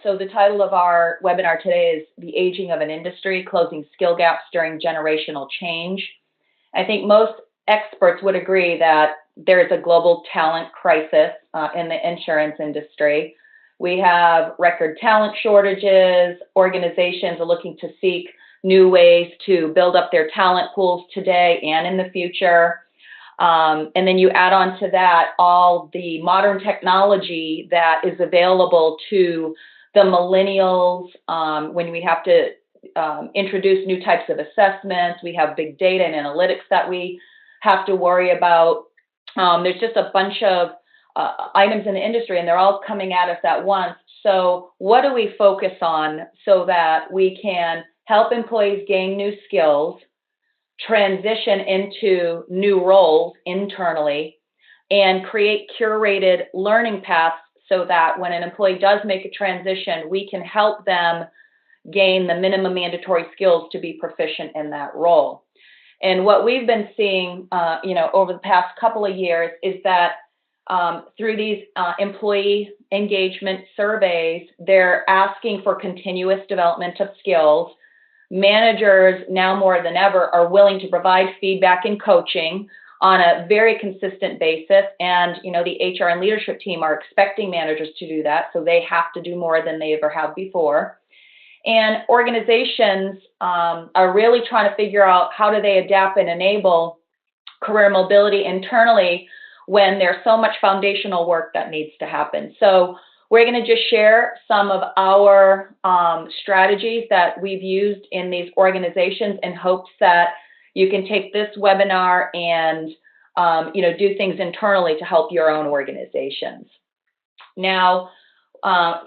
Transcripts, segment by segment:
So the title of our webinar today is The Aging of an Industry, Closing Skill Gaps During Generational Change. I think most experts would agree that there is a global talent crisis in the insurance industry. We have record talent shortages. Organizations are looking to seek new ways to build up their talent pools today and in the future. And then you add on to that all the modern technology that is available to the millennials when we have to introduce new types of assessments. We have big data and analytics that we have to worry about. There's just a bunch of items in the industry, and they're all coming at us at once. So what do we focus on so that we can help employees gain new skills, transition into new roles internally, and create curated learning paths so that when an employee does make a transition, we can help them gain the minimum mandatory skills to be proficient in that role. And what we've been seeing, over the past couple of years is that through these employee engagement surveys, they're asking for continuous development of skills. Managers now more than ever are willing to provide feedback and coaching on a very consistent basis. And, the HR and leadership team are expecting managers to do that. So they have to do more than they ever have before. And organizations are really trying to figure out how do they adapt and enable career mobility internally when there's so much foundational work that needs to happen. So we're going to just share some of our strategies that we've used in these organizations in hopes that you can take this webinar and do things internally to help your own organizations. Now,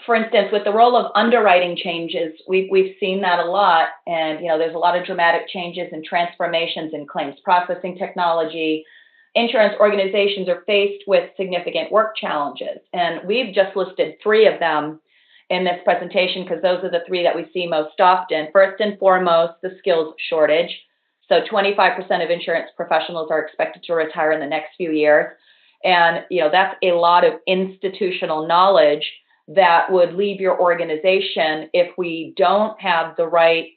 for instance, with the role of underwriting changes, we've seen that a lot, and there's a lot of dramatic changes and transformations in claims processing technology. Insurance organizations are faced with significant work challenges, and we've just listed 3 of them in this presentation because those are the 3 that we see most often. First and foremost, the skills shortage. So 25% of insurance professionals are expected to retire in the next few years, and that's a lot of institutional knowledge that would leave your organization if we don't have the right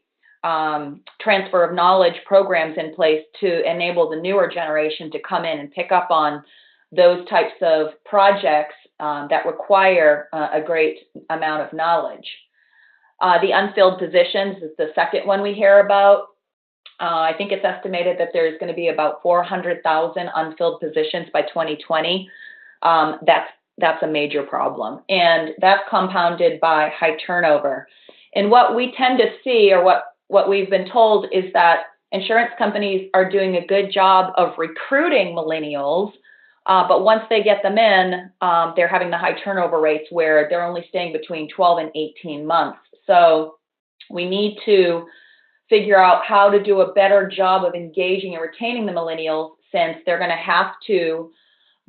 transfer of knowledge programs in place to enable the newer generation to come in and pick up on those types of projects that require a great amount of knowledge. The unfilled positions is the second one we hear about. I think it's estimated that there's going to be about 400,000 unfilled positions by 2020. That's a major problem, and that's compounded by high turnover. And what we tend to see, or what we've been told, is that insurance companies are doing a good job of recruiting millennials, but once they get them in, they're having the high turnover rates where they're only staying between 12 and 18 months. So we need to figure out how to do a better job of engaging and retaining the millennials, since they're going to have to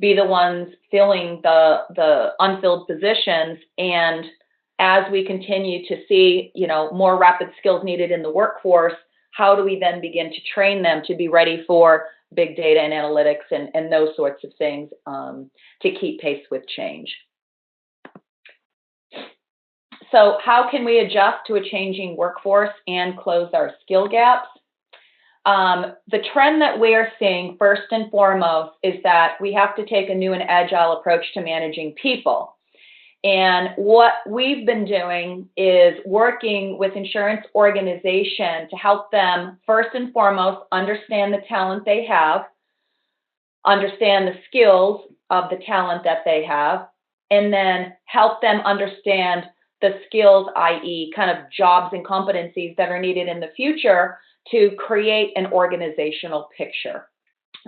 be the ones filling the unfilled positions. And as we continue to see, more rapid skills needed in the workforce, how do we then begin to train them to be ready for big data and analytics and those sorts of things to keep pace with change? So how can we adjust to a changing workforce and close our skill gaps? The trend that we're seeing first and foremost is that we have to take a new and agile approach to managing people. And what we've been doing is working with insurance organizations to help them first and foremost understand the talent they have, understand the skills of the talent that they have, and then help them understand the skills, i.e. kind of jobs and competencies that are needed in the future to create an organizational picture.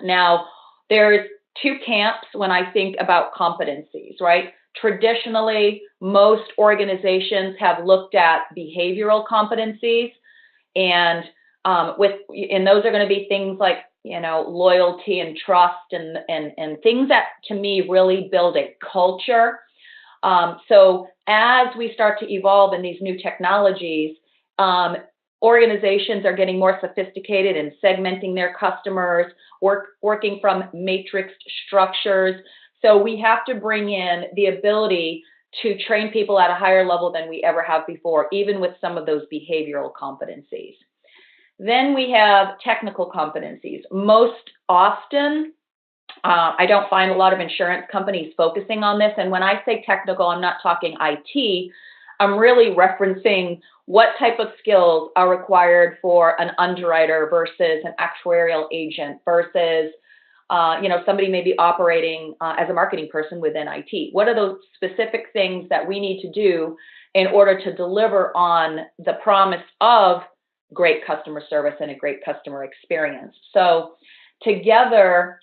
Now, there's 2 camps when I think about competencies, right? Traditionally, most organizations have looked at behavioral competencies, and those are going to be things like loyalty and trust and things that to me really build a culture. So as we start to evolve in these new technologies, organizations are getting more sophisticated in segmenting their customers, working from matrixed structures. So we have to bring in the ability to train people at a higher level than we ever have before, even with some of those behavioral competencies. Then we have technical competencies. Most often, I don't find a lot of insurance companies focusing on this. And when I say technical, I'm not talking IT. I'm really referencing what type of skills are required for an underwriter versus an actuarial agent versus somebody may be operating as a marketing person within IT. What are those specific things that we need to do in order to deliver on the promise of great customer service and a great customer experience? So together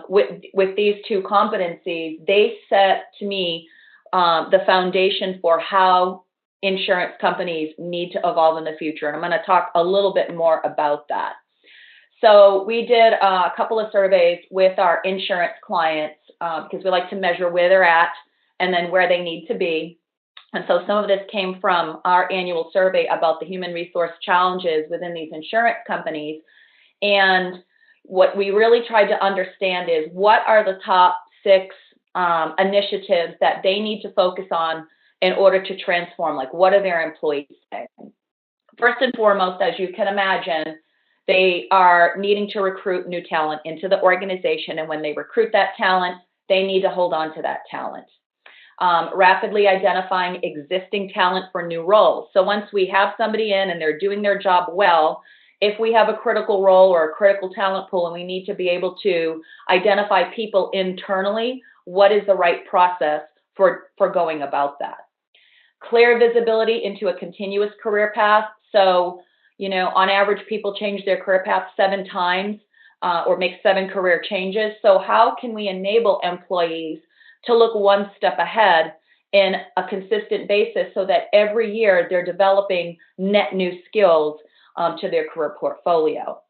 with these two competencies, they set to me the foundation for how insurance companies need to evolve in the future. And I'm going to talk a little bit more about that. So we did a couple of surveys with our insurance clients because we like to measure where they're at and then where they need to be. And so some of this came from our annual survey about the human resource challenges within these insurance companies. And what we really tried to understand is what are the top 6 initiatives that they need to focus on in order to transform, like what are their employees saying? First and foremost, as you can imagine, they are needing to recruit new talent into the organization. And when they recruit that talent, they need to hold on to that talent. Rapidly identifying existing talent for new roles. So once we have somebody in and they're doing their job well, if we have a critical role or a critical talent pool and we need to be able to identify people internally, what is the right process for going about that? Clear visibility into a continuous career path. So, on average, people change their career path 7 times or make 7 career changes. So how can we enable employees to look one step ahead in a consistent basis so that every year they're developing net new skills to their career portfolio?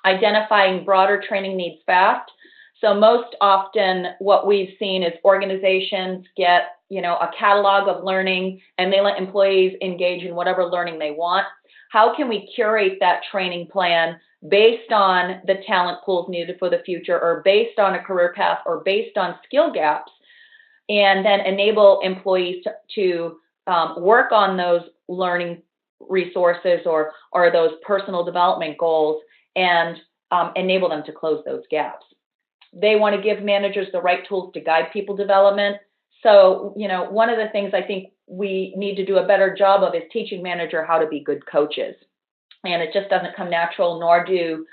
Identifying broader training needs fast. So most often what we've seen is organizations get, a catalog of learning and they let employees engage in whatever learning they want. How can we curate that training plan based on the talent pools needed for the future or based on a career path or based on skill gaps, and then enable employees to work on those learning resources or those personal development goals and enable them to close those gaps. They want to give managers the right tools to guide people development. So, one of the things I think we need to do a better job of is teaching manager how to be good coaches. And it just doesn't come natural, nor do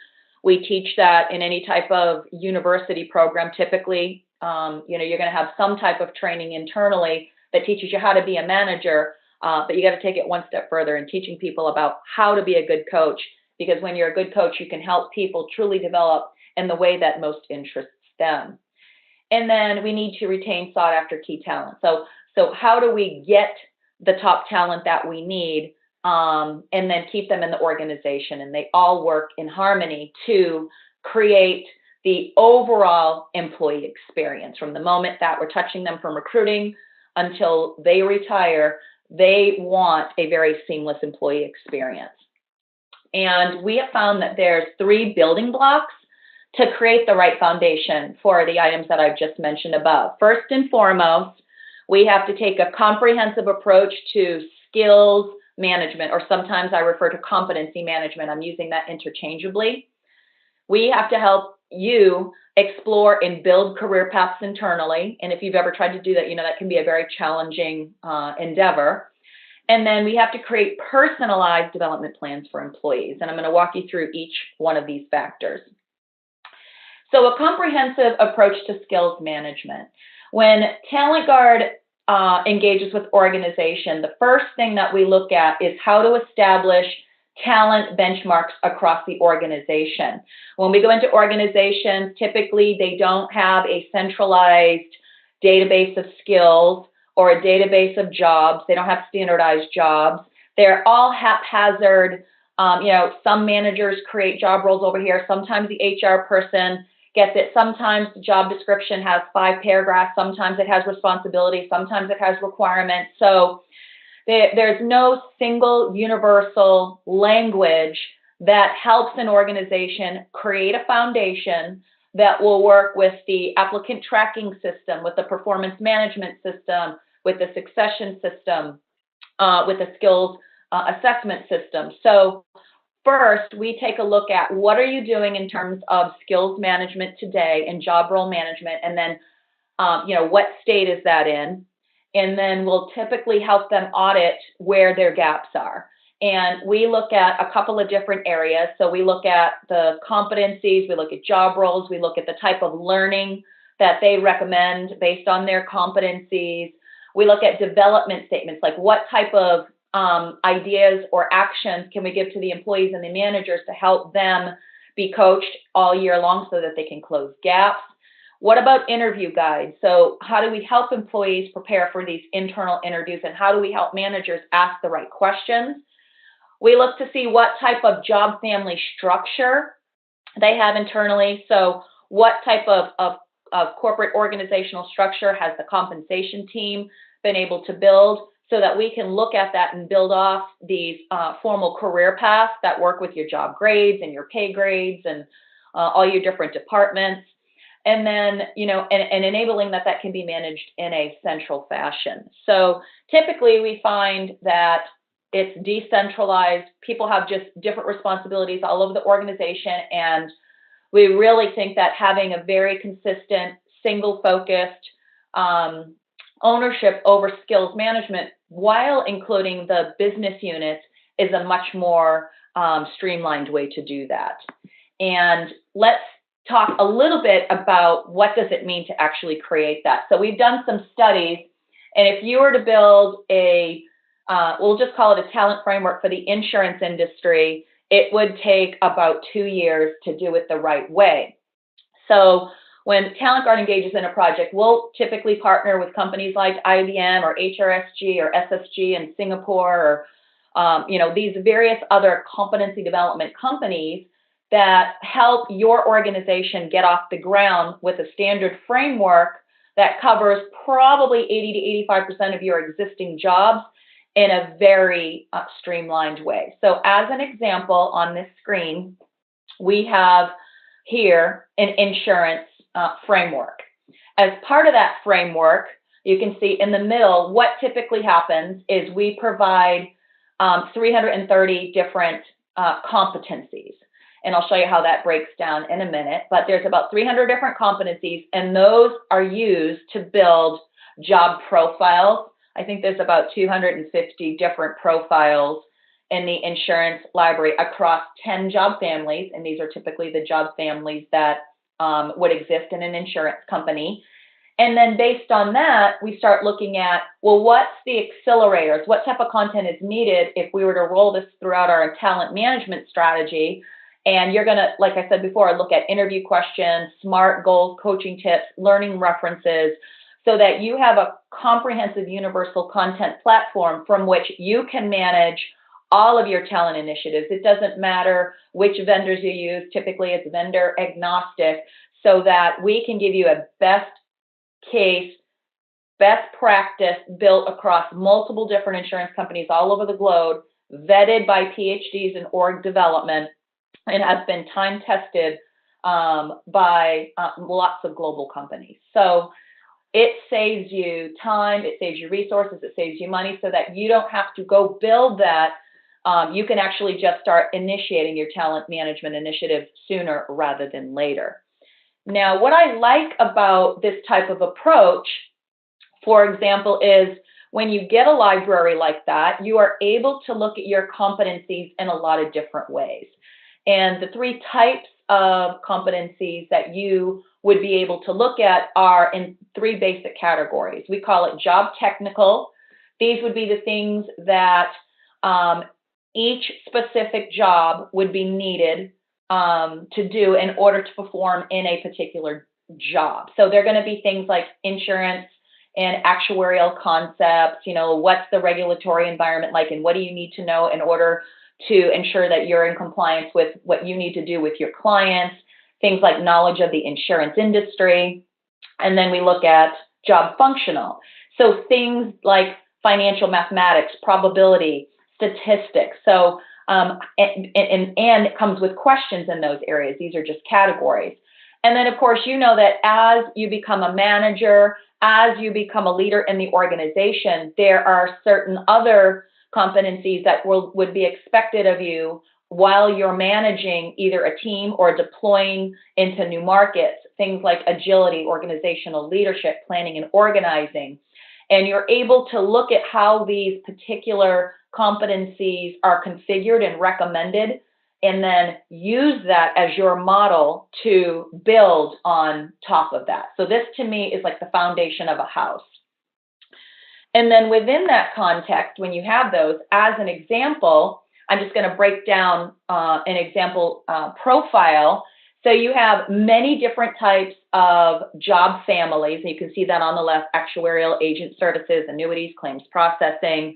we teach that in any type of university program. Typically, you're going to have some type of training internally that teaches you how to be a manager, but you got to take it one step further in teaching people about how to be a good coach, because when you're a good coach, you can help people truly develop in the way that most interests them. And then we need to retain sought after key talent. So how do we get the top talent that we need and then keep them in the organization? And they all work in harmony to create the overall employee experience. From the moment that we're touching them from recruiting until they retire, they want a very seamless employee experience. And we have found that there's 3 building blocks to create the right foundation for the items that I've just mentioned above. First and foremost, we have to take a comprehensive approach to skills management, or sometimes I refer to competency management. I'm using that interchangeably. We have to help you explore and build career paths internally. And if you've ever tried to do that, that can be a very challenging endeavor. And then we have to create personalized development plans for employees. And I'm going to walk you through each one of these factors. So a comprehensive approach to skills management. When Talent Guard engages with organization, the first thing that we look at is how to establish talent benchmarks across the organization. When we go into organizations, typically they don't have a centralized database of skills or a database of jobs. They don't have standardized jobs. They're all haphazard. Some managers create job roles over here. Sometimes the HR person gets it. Sometimes the job description has 5 paragraphs. Sometimes it has responsibilities. Sometimes it has requirements. So there's no single universal language that helps an organization create a foundation that will work with the applicant tracking system, with the performance management system, with the succession system, with the skills assessment system. So first, we take a look at what are you doing in terms of skills management today and job role management, and then what state is that in? And then we'll typically help them audit where their gaps are. And we look at a couple of different areas. So we look at the competencies, we look at job roles, we look at the type of learning that they recommend based on their competencies. We look at development statements, like what type of ideas or actions can we give to the employees and the managers to help them be coached all year long so that they can close gaps. What about interview guides? So how do we help employees prepare for these internal interviews, and how do we help managers ask the right questions? We look to see what type of job family structure they have internally. So what type of corporate organizational structure has the compensation team been able to build, so that we can look at that and build off these formal career paths that work with your job grades and your pay grades and all your different departments. And then, and enabling that can be managed in a central fashion. So typically we find that it's decentralized. People have just different responsibilities all over the organization. And we really think that having a very consistent, single-focused ownership over skills management, while including the business units, is a much more streamlined way to do that. And let's talk a little bit about what does it mean to actually create that. So we've done some studies, and if you were to build we'll just call it a talent framework for the insurance industry, it would take about 2 years to do it the right way. So when Talent Guard engages in a project, we'll typically partner with companies like IBM or HRSG or SSG in Singapore, or these various other competency development companies that help your organization get off the ground with a standard framework that covers probably 80 to 85% of your existing jobs in a very streamlined way. So as an example on this screen, we have here an insurance framework. As part of that framework, you can see in the middle, what typically happens is we provide 330 different competencies. And I'll show you how that breaks down in a minute. But there's about 300 different competencies, and those are used to build job profiles. I think there's about 250 different profiles in the insurance library across 10 job families, and these are typically the job families that would exist in an insurance company. And then based on that, we start looking at, well, what's the accelerators? What type of content is needed if we were to roll this throughout our talent management strategy? And you're going to, like I said before, look at interview questions, SMART goals, coaching tips, learning references, so that you have a comprehensive universal content platform from which you can manage all of your talent initiatives. It doesn't matter which vendors you use. Typically, it's vendor agnostic, so that we can give you a best case, best practice built across multiple different insurance companies all over the globe, vetted by PhDs in org development, and has been time tested by lots of global companies. So it saves you time, it saves you resources, it saves you money, so that you don't have to go build that. You can actually just start initiating your talent management initiative sooner rather than later. Now, what I like about this type of approach, for example, is when you get a library like that, you are able to look at your competencies in a lot of different ways. And the 3 types of competencies that you would be able to look at are in 3 basic categories. We call it job technical. These would be the things that each specific job would be needed to do in order to perform in a particular job. So they're going to be things like insurance and actuarial concepts, what's the regulatory environment like, and what do you need to know in order to ensure that you're in compliance with what you need to do with your clients, things like knowledge of the insurance industry. And then we look at job functional. So things like financial mathematics, probability, statistics. So, and it comes with questions in those areas. These are just categories. And then, of course, you know that as you become a manager, as you become a leader in the organization, there are certain other competencies that would be expected of you while you're managing either a team or deploying into new markets, things like agility, organizational leadership, planning and organizing. And you're able to look at how these particular competencies are configured and recommended, and then use that as your model to build on top of that. So this to me is like the foundation of a house. And then within that context, when you have those, as an example, I'm just going to break down an example profile. So you have many different types of job families. And you can see that on the left: actuarial, agent services, annuities, claims processing,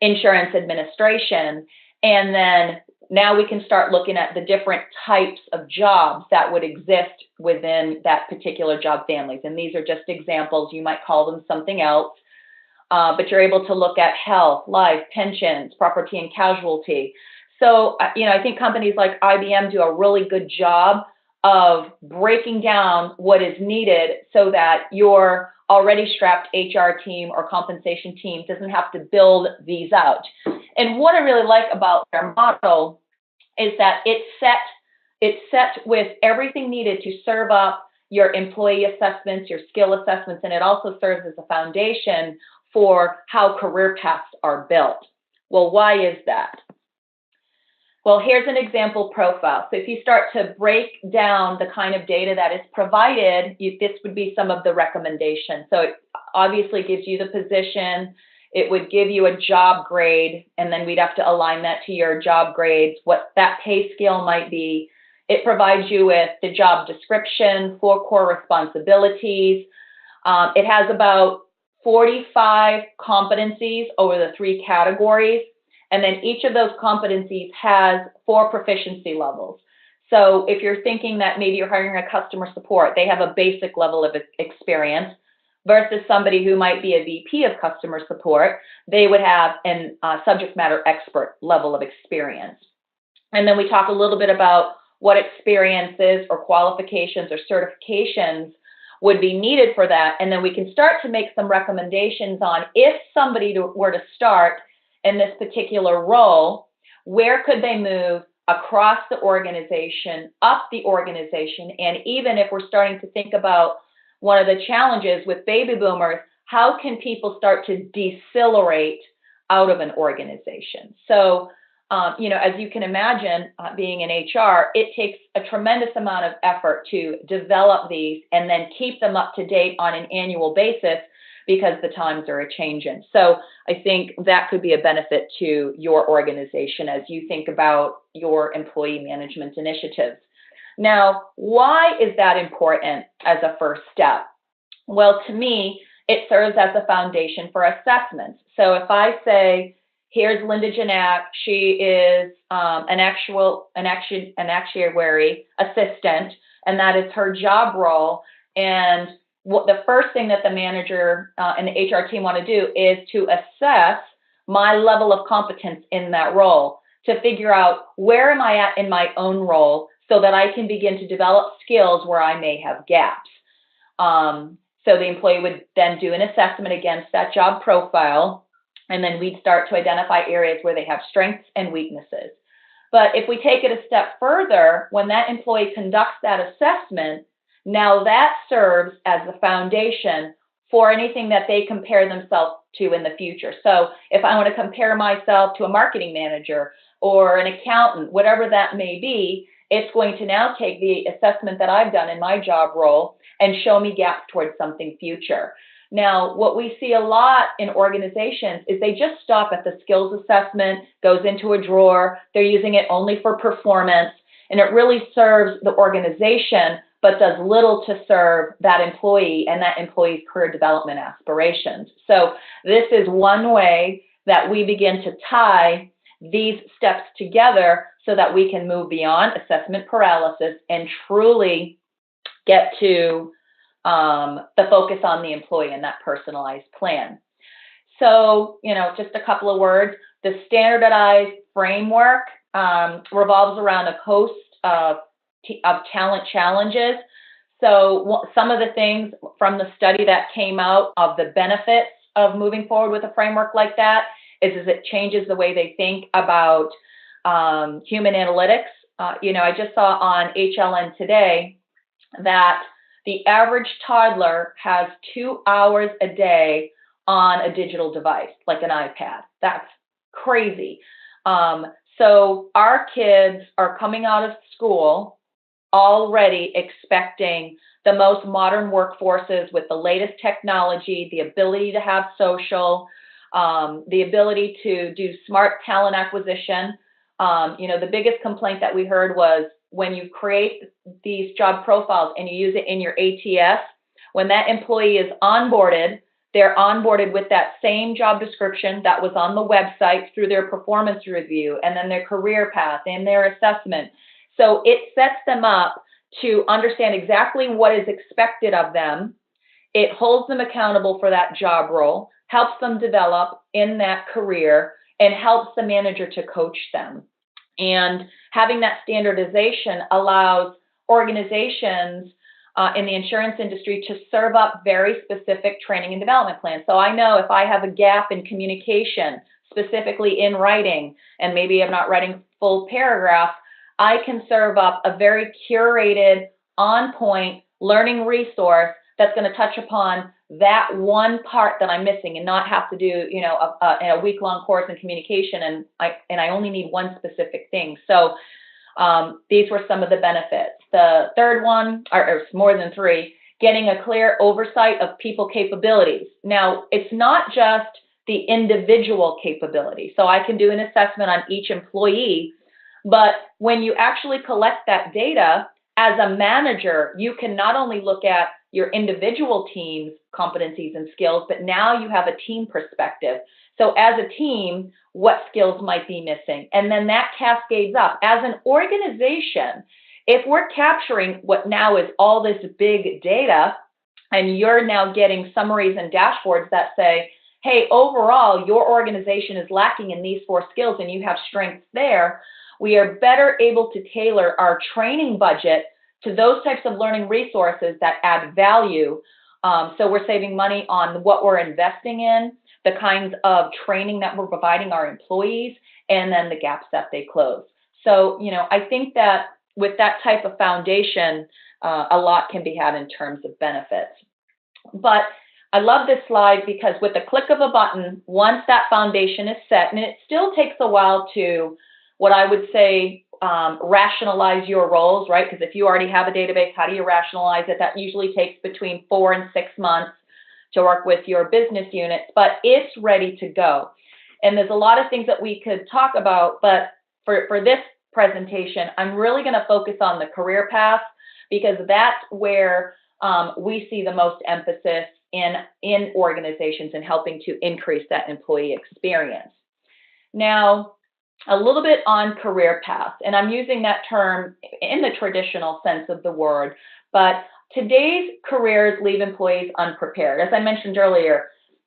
insurance administration. And then now we can start looking at the different types of jobs that would exist within that particular job families. And these are just examples. You might call them something else. But you're able to look at health, life, pensions, property and casualty. So, I think companies like IBM do a really good job of breaking down what is needed so that your already strapped HR team or compensation team doesn't have to build these out. And what I really like about their model is that it's set with everything needed to serve up your employee assessments, your skill assessments, and it also serves as a foundation for how career paths are built. Well, why is that? Well, here's an example profile. So if you start to break down the kind of data that is provided, this would be some of the recommendations. So it obviously gives you the position. It would give you a job grade, and then we'd have to align that to your job grades, what that pay scale might be. It provides you with the job description, 4 core responsibilities. It has about 45 competencies over the 3 categories. And then each of those competencies has 4 proficiency levels. So if you're thinking that maybe you're hiring a customer support, they have a basic level of experience versus somebody who might be a VP of customer support, they would have a subject matter expert level of experience. And then we talk a little bit about what experiences or qualifications or certifications would be needed for that. And then we can start to make some recommendations on if somebody were to start in this particular role, where could they move across the organization, up the organization, and even if we're starting to think about one of the challenges with baby boomers, how can people start to decelerate out of an organization? So, as you can imagine, being in HR, it takes a tremendous amount of effort to develop these and then keep them up to date on an annual basis because the times are a-changing. So I think that could be a benefit to your organization as you think about your employee management initiatives. Now, why is that important as a first step? Well, to me, it serves as a foundation for assessments. So if I say, here's Linda Janak, she is an actuary assistant, and that is her job role. And the first thing that the manager and the HR team want to do is to assess my level of competence in that role, to figure out where am I at in my own role so that I can begin to develop skills where I may have gaps. So the employee would then do an assessment against that job profile, and then we'd start to identify areas where they have strengths and weaknesses. But if we take it a step further, when that employee conducts that assessment, now that serves as the foundation for anything that they compare themselves to in the future. So if I want to compare myself to a marketing manager or an accountant, whatever that may be, it's going to now take the assessment that I've done in my job role and show me gaps towards something future. Now, what we see a lot in organizations is they just stop at the skills assessment, goes into a drawer, they're using it only for performance, and it really serves the organization, but does little to serve that employee and that employee's career development aspirations. So this is one way that we begin to tie these steps together so that we can move beyond assessment paralysis and truly get to the focus on the employee and that personalized plan. So, just a couple of words. The standardized framework revolves around a host of talent challenges. So some of the things from the study that came out of the benefits of moving forward with a framework like that is it changes the way they think about human analytics. I just saw on HLN today that the average toddler has 2 hours a day on a digital device, like an iPad. That's crazy. So our kids are coming out of school already expecting the most modern workforces with the latest technology, the ability to have social, the ability to do smart talent acquisition. The biggest complaint that we heard was when you create these job profiles and you use it in your ATS, when that employee is onboarded, they're onboarded with that same job description that was on the website through their performance review and then their career path and their assessment. So it sets them up to understand exactly what is expected of them. It holds them accountable for that job role, helps them develop in that career, and helps the manager to coach them. And having that standardization allows organizations in the insurance industry to serve up very specific training and development plans. So I know if I have a gap in communication, specifically in writing, and maybe I'm not writing full paragraph, I can serve up a very curated, on-point learning resource that's going to touch upon that one part that I'm missing and not have to do, a week-long course in communication, and I only need one specific thing. So these were some of the benefits. The third one, or more than three, getting a clear oversight of people capabilities. Now, it's not just the individual capability. So I can do an assessment on each employee, but when you actually collect that data as a manager, you can not only look at your individual team's competencies and skills, but now you have a team perspective. So as a team, what skills might be missing? And then that cascades up. As an organization, if we're capturing what now is all this big data, and you're now getting summaries and dashboards that say, hey, overall, your organization is lacking in these 4 skills and you have strengths there, we are better able to tailor our training budget to those types of learning resources that add value. So we're saving money on what we're investing in, the kinds of training that we're providing our employees, and then the gaps that they close. So, I think that with that type of foundation, a lot can be had in terms of benefits. But I love this slide because with the click of a button, once that foundation is set, and it still takes a while to, what I would say, rationalize your roles, right? Because if you already have a database, how do you rationalize it? That usually takes between 4 and 6 months to work with your business units, but it's ready to go. And there's a lot of things that we could talk about, but for this presentation, I'm really going to focus on the career path because that's where we see the most emphasis in organizations and helping to increase that employee experience. Now, a little bit on career path, and I'm using that term in the traditional sense of the word, but today's careers leave employees unprepared. As I mentioned earlier,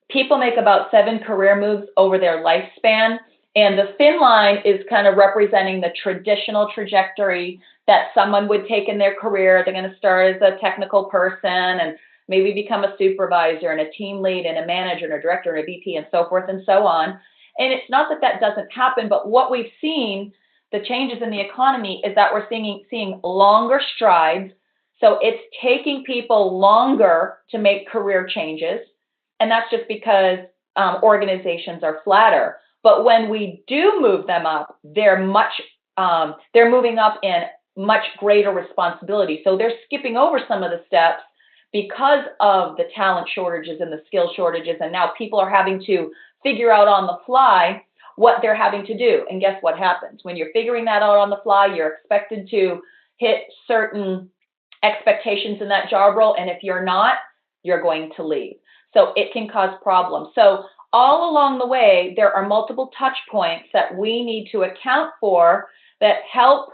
people make about 7 career moves over their lifespan, and the thin line is kind of representing the traditional trajectory that someone would take in their career. They're going to start as a technical person and maybe become a supervisor and a team lead and a manager and a director and a VP and so forth and so on. And it's not that that doesn't happen, but what we've seen, the changes in the economy, is that we're seeing longer strides. So it's taking people longer to make career changes. And that's just because organizations are flatter. But when we do move them up, they're moving up in much greater responsibility. So they're skipping over some of the steps because of the talent shortages and the skill shortages. And now people are having to figure out on the fly what they're having to do. And guess what happens? When you're figuring that out on the fly, you're expected to hit certain expectations in that job role. And if you're not, you're going to leave. So it can cause problems. So all along the way, there are multiple touch points that we need to account for that help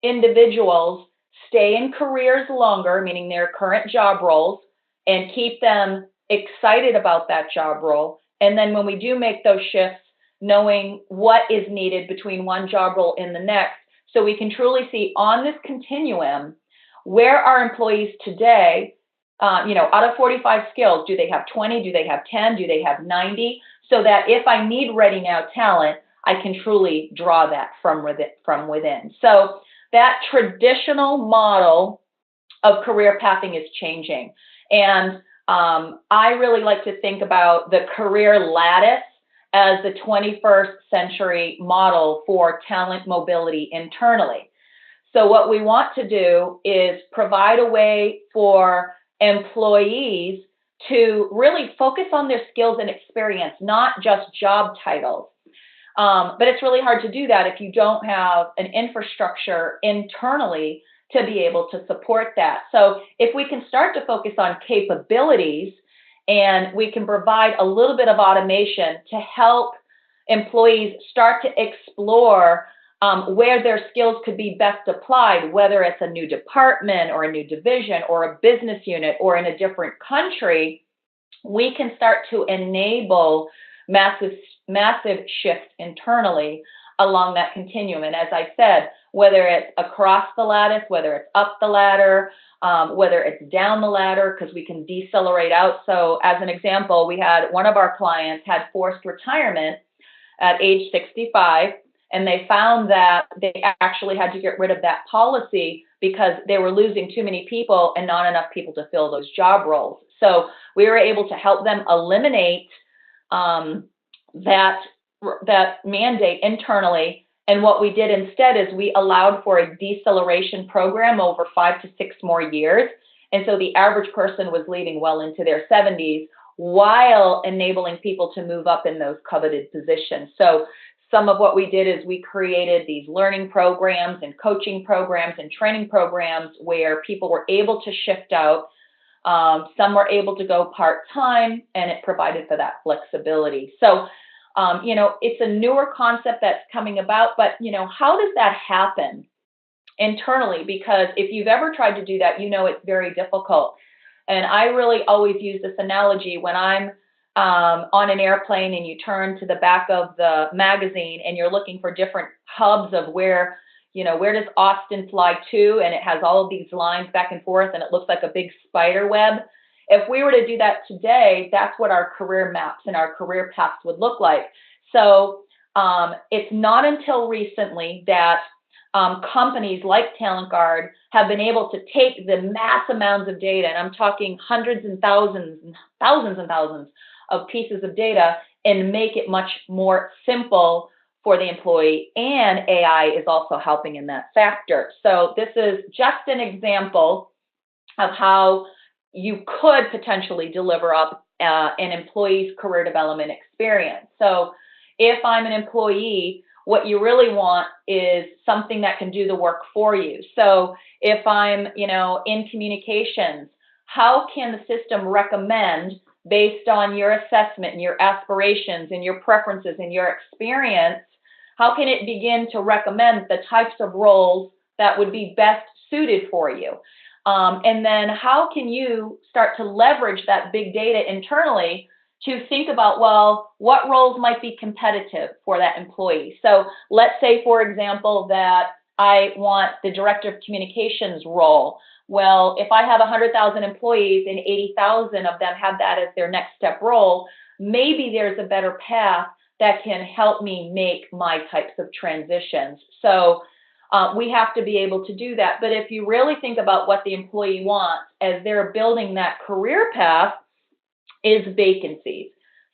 individuals stay in careers longer, meaning their current job roles, and keep them excited about that job role. And then when we do make those shifts, knowing what is needed between one job role and the next, so we can truly see on this continuum where are employees today? Out of 45 skills, do they have 20? Do they have 10? Do they have 90? So that if I need ready now talent, I can truly draw that from within. So that traditional model of career pathing is changing. And I really like to think about the career lattice as the 21st century model for talent mobility internally. So what we want to do is provide a way for employees to really focus on their skills and experience, not just job titles. But it's really hard to do that if you don't have an infrastructure internally to be able to support that. So if we can start to focus on capabilities and we can provide a little bit of automation to help employees start to explore where their skills could be best applied, whether it's a new department or a new division or a business unit or in a different country, we can start to enable massive shifts internally along that continuum. And as I said, whether it's across the lattice, whether it's up the ladder, whether it's down the ladder, because we can decelerate out. So as an example, we had one of our clients had forced retirement at age 65, and they found that they actually had to get rid of that policy because they were losing too many people and not enough people to fill those job roles. So we were able to help them eliminate that mandate internally. And what we did instead is we allowed for a deceleration program over 5 to 6 more years. And so the average person was leaving well into their 70s while enabling people to move up in those coveted positions. So some of what we did is we created these learning programs and coaching programs and training programs where people were able to shift out. Some were able to go part-time, and it provided for that flexibility. So, it's a newer concept that's coming about, but, how does that happen internally? Because if you've ever tried to do that, it's very difficult. And I really always use this analogy when I'm on an airplane and you turn to the back of the magazine and you're looking for different hubs of where does Austin fly to? And it has all of these lines back and forth and it looks like a big spider web. If we were to do that today, that's what our career maps and our career paths would look like. So it's not until recently that companies like Talent Guard have been able to take the mass amounts of data, and I'm talking hundreds and thousands and thousands of pieces of data, and make it much more simple for the employee. And AI is also helping in that factor. So this is just an example of how you could potentially deliver up an employee's career development experience. So if I'm an employee, what you really want is something that can do the work for you. So if I'm, in communications, how can the system recommend, based on your assessment and your aspirations and your preferences and your experience, how can it begin to recommend the types of roles that would be best suited for you? And then how can you start to leverage that big data internally to think about, well, what roles might be competitive for that employee? So let's say, for example, that I want the director of communications role. Well, if I have 100,000 employees and 80,000 of them have that as their next step role, maybe there's a better path that can help me make my types of transitions. So we have to be able to do that. But if you really think about what the employee wants as they're building that career path, is vacancies.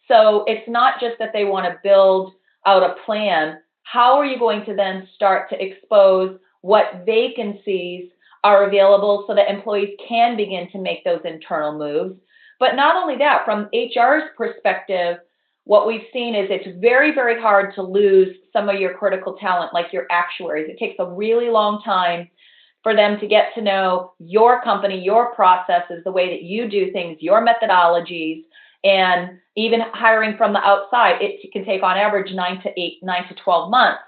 So it's not just that they want to build out a plan. How are you going to then start to expose what vacancies are available so that employees can begin to make those internal moves? But not only that, from HR's perspective, what we've seen is it's very, very hard to lose some of your critical talent, like your actuaries. It takes a really long time for them to get to know your company, your processes, the way that you do things, your methodologies, and even hiring from the outside, it can take on average 9 to 12 months.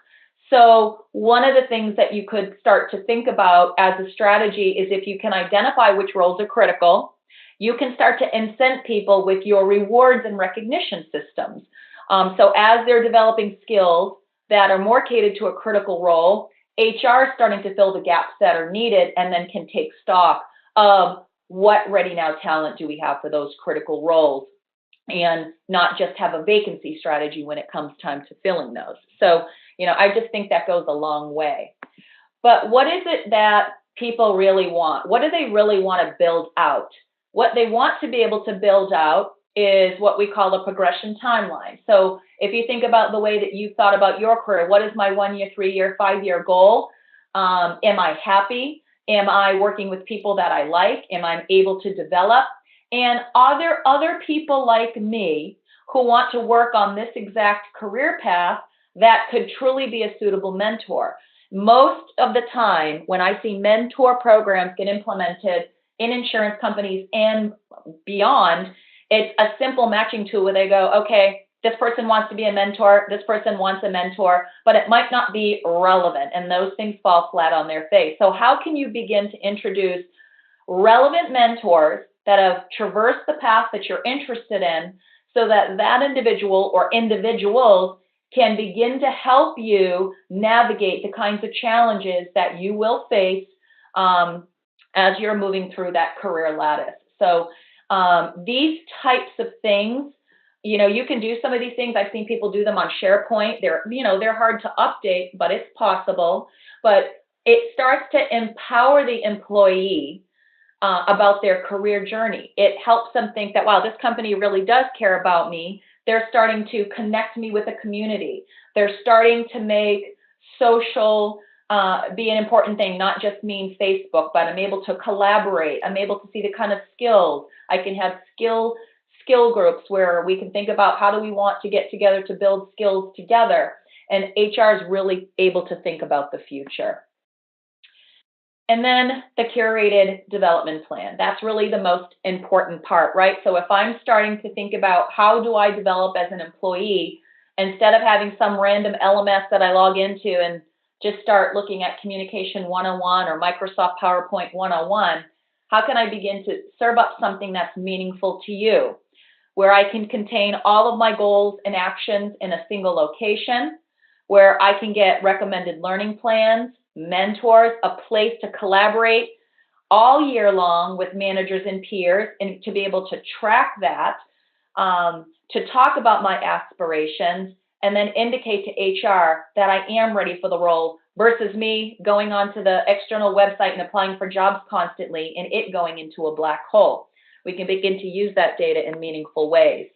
So one of the things that you could start to think about as a strategy is if you can identify which roles are critical, you can start to incent people with your rewards and recognition systems. So as they're developing skills that are more catered to a critical role, HR is starting to fill the gaps that are needed and then can take stock of what Ready Now talent do we have for those critical roles, and not just have a vacancy strategy when it comes time to filling those. So, I just think that goes a long way. But what is it that people really want? What do they really want to build out? What they want to be able to build out is what we call a progression timeline. So if you think about the way that you thought about your career, what is my 1 year, 3 year, 5 year goal? Am I happy? Am I working with people that I like? Am I able to develop? And are there other people like me who want to work on this exact career path that could truly be a suitable mentor? Most of the time, when I see mentor programs get implemented in insurance companies and beyond, it's a simple matching tool where they go, okay, this person wants to be a mentor, this person wants a mentor, but it might not be relevant, and those things fall flat on their face. So how can you begin to introduce relevant mentors that have traversed the path that you're interested in, so that that individual or individuals can begin to help you navigate the kinds of challenges that you will face as you're moving through that career lattice. So these types of things, you can do some of these things. I've seen people do them on SharePoint. They're hard to update, but it's possible. But it starts to empower the employee about their career journey. It helps them think that, wow, this company really does care about me. They're starting to connect me with a community. They're starting to make social be an important thing, not just mean Facebook, but I'm able to collaborate. I'm able to see the kind of skills. I can have skill groups where we can think about how do we want to get together to build skills together. And HR is really able to think about the future. And then the curated development plan. That's really the most important part, right? So if I'm starting to think about how do I develop as an employee, instead of having some random LMS that I log into and just start looking at Communication 101 or Microsoft PowerPoint 101, how can I begin to serve up something that's meaningful to you, where I can contain all of my goals and actions in a single location, where I can get recommended learning plans, mentors, a place to collaborate all year long with managers and peers, and to be able to track that, to talk about my aspirations, and then indicate to HR that I am ready for the role, versus me going onto the external website and applying for jobs constantly and it going into a black hole. We can begin to use that data in meaningful ways.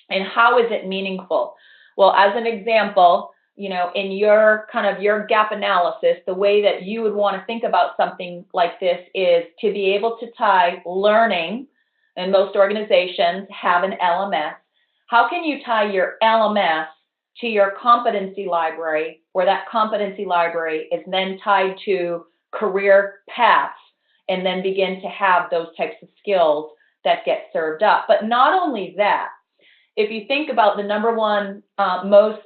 And how is it meaningful? Well, as an example, in your gap analysis, the way that you would want to think about something like this is to be able to tie learning, and most organizations have an LMS. How can you tie your LMS to your competency library, where that competency library is then tied to career paths, and then begin to have those types of skills that get served up? But not only that, if you think about the number one most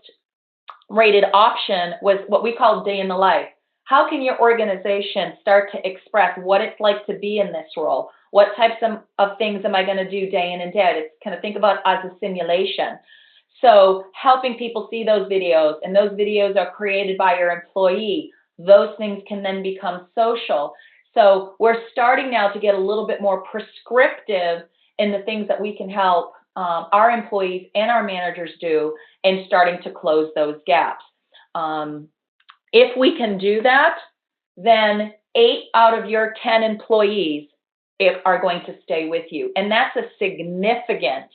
rated option was what we call day in the life. How can your organization start to express what it's like to be in this role? What types of things am I going to do day in and day out? It's kind of think about as a simulation. So helping people see those videos, and those videos are created by your employee. Those things can then become social. So we're starting now to get a little bit more prescriptive in the things that we can help our employees and our managers do, and starting to close those gaps. If we can do that, then 8 out of your 10 employees are going to stay with you. And that's a significant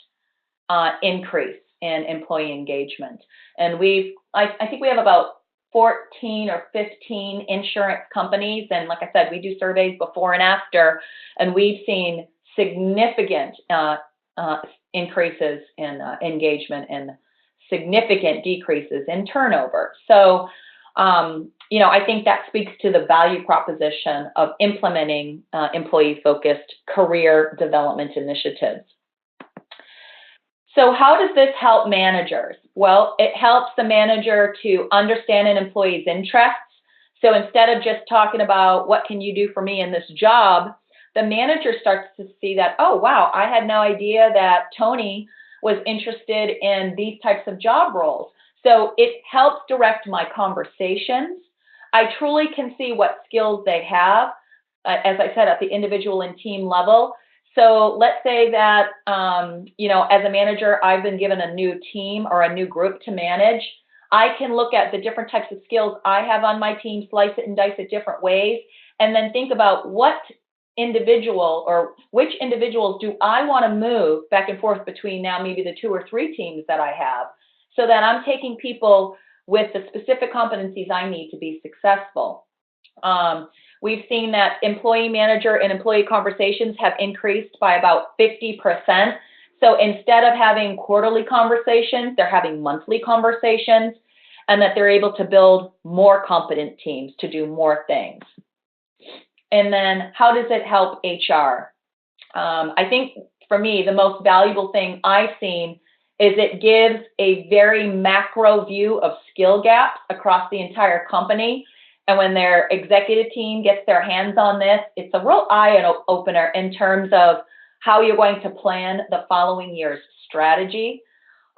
increase in employee engagement. And I think we have about 14 or 15 insurance companies. And like I said, we do surveys before and after, and we've seen significant increases in engagement and significant decreases in turnover. So, I think that speaks to the value proposition of implementing employee-focused career development initiatives. So how does this help managers? Well, it helps the manager to understand an employee's interests. So instead of just talking about what can you do for me in this job, the manager starts to see that, oh, wow, I had no idea that Tony was interested in these types of job roles. So it helps direct my conversations. I truly can see what skills they have, as I said, at the individual and team level. So let's say that, as a manager, I've been given a new team or a new group to manage. I can look at the different types of skills I have on my team, slice it and dice it different ways, and then think about what individual or which individuals do I want to move back and forth between now maybe the 2 or 3 teams that I have, so that I'm taking people with the specific competencies I need to be successful. We've seen that employee manager and employee conversations have increased by about 50%. So instead of having quarterly conversations, they're having monthly conversations, and that they're able to build more competent teams to do more things. And then how does it help HR? I think for me, the most valuable thing I've seen is it gives a very macro view of skill gaps across the entire company. And when their executive team gets their hands on this, it's a real eye-opener in terms of how you're going to plan the following year's strategy.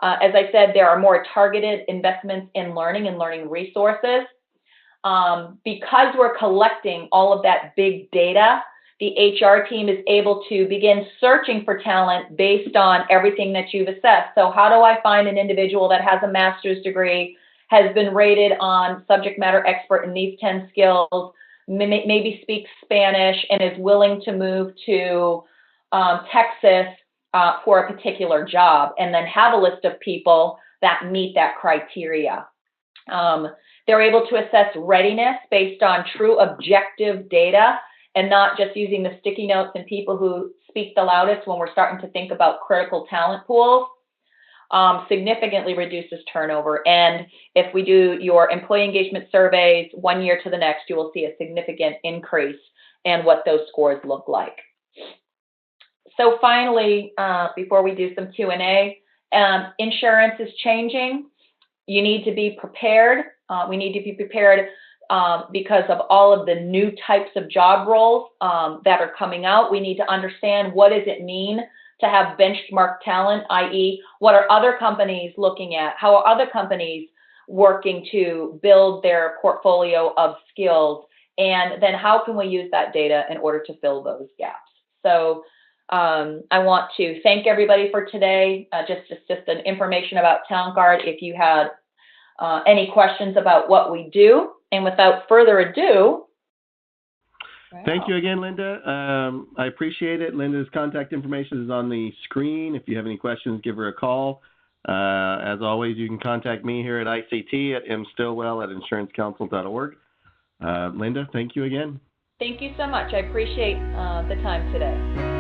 As I said, there are more targeted investments in learning and learning resources. Because we're collecting all of that big data, the HR team is able to begin searching for talent based on everything that you've assessed. So how do I find an individual that has a master's degree, has been rated on subject matter expert in these 10 skills, maybe speaks Spanish, and is willing to move to Texas for a particular job, and then have a list of people that meet that criteria. They're able to assess readiness based on true objective data and not just using the sticky notes and people who speak the loudest when we're starting to think about critical talent pools. Significantly reduces turnover. And if we do your employee engagement surveys 1 year to the next, you will see a significant increase in what those scores look like. So finally, before we do some Q&A, insurance is changing. You need to be prepared. We need to be prepared because of all of the new types of job roles that are coming out. We need to understand, what does it mean to have benchmark talent, i.e., what are other companies looking at? How are other companies working to build their portfolio of skills? And then how can we use that data in order to fill those gaps? So I want to thank everybody for today. Just an information about TalentGuard. If you had any questions about what we do, and without further ado. Thank you again, Linda. I appreciate it. Linda's contact information is on the screen. If you have any questions, give her a call. As always, you can contact me here at ICT at mstillwell@insurancecouncil.org. Linda, thank you again. Thank you so much. I appreciate the time today.